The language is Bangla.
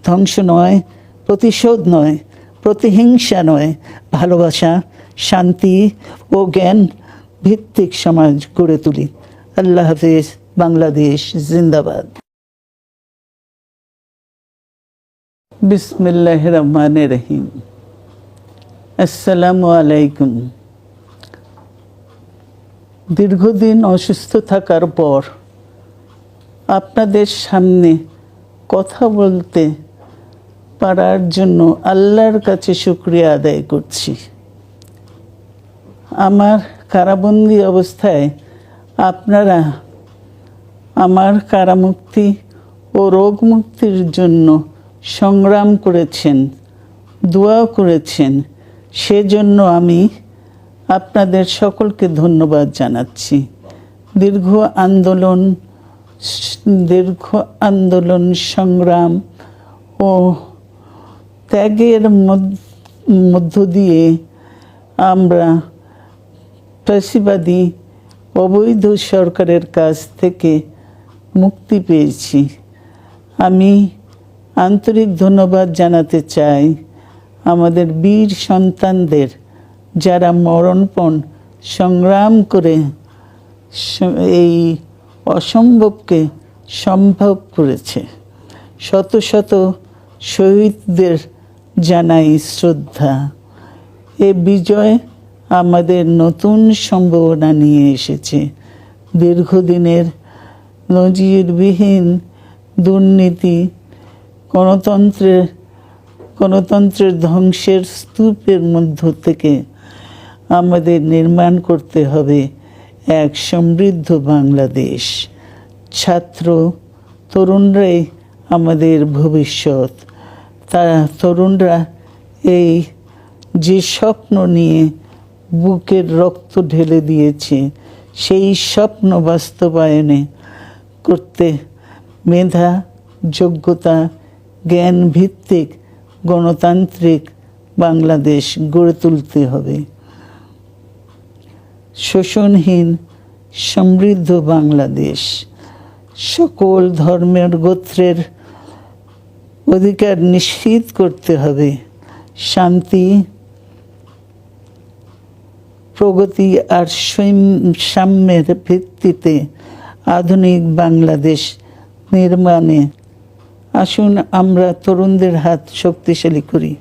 ধ্বংস নয়, প্রতিশোধ নয়, প্রতিহিংসা নয়, ভালোবাসা, শান্তি ও জ্ঞান ভিত্তিক সমাজ গড়ে তুলি। আল্লাহ হাফেজ। বাংলাদেশ জিন্দাবাদ। বিসমিল্লাহির রহমানির রহিম। আসসালামু আলাইকুম। দীর্ঘদিন অসুস্থ থাকার পর আপনাদের সামনে কথা বলতে পারার জন্য আল্লাহর কাছে শুকরিয়া আদায় করছি। আমার কারাবন্দী অবস্থায় আপনারা আমার কারামুক্তি ও রোগ মুক্তির জন্য সংগ্রাম করেছেন, দোয়া করেছেন। সেজন্য আমি আপনাদের সকলকে ধন্যবাদ জানাচ্ছি। দীর্ঘ আন্দোলন সংগ্রাম ও ত্যাগের মধ্য দিয়ে আমরা ফ্যাসিবাদী অবৈধ সরকারের কাছ থেকে মুক্তি পেয়েছি। আমি আন্তরিক ধন্যবাদ জানাতে চাই আমাদের বীর সন্তানদের, যারা মরণপণ সংগ্রাম করে এই অসম্ভবকে সম্ভব করেছে। শত শত শহীদদের জানাই শ্রদ্ধা। এ বিজয় আমাদের নতুন সম্ভাবনা নিয়ে এসেছে। দীর্ঘদিনের নজিরবিহীন দুর্নীতি, গণতন্ত্রের ধ্বংসের স্তূপের মধ্য থেকে আমাদের নির্মাণ করতে হবে এক সমৃদ্ধ বাংলাদেশ। ছাত্র তরুণরাই আমাদের ভবিষ্যৎ। তরুণরা এই যে স্বপ্ন নিয়ে বুকের রক্ত ঢেলে দিয়েছে, সেই স্বপ্ন বাস্তবায়নে করতে মেধা, যোগ্যতা, জ্ঞান ভিত্তিক গণতান্ত্রিক বাংলাদেশ গড়ে তুলতে হবে। শোষণহীন সমৃদ্ধ বাংলাদেশ। সকল ধর্মের গোত্রের অধিকার নিশ্চিত করতে হবে। শান্তি, প্রগতি আর সাম্যের ভিত্তিতে আধুনিক বাংলাদেশ নির্মাণে আসুন আমরা তরুণদের হাত শক্তিশালী করি।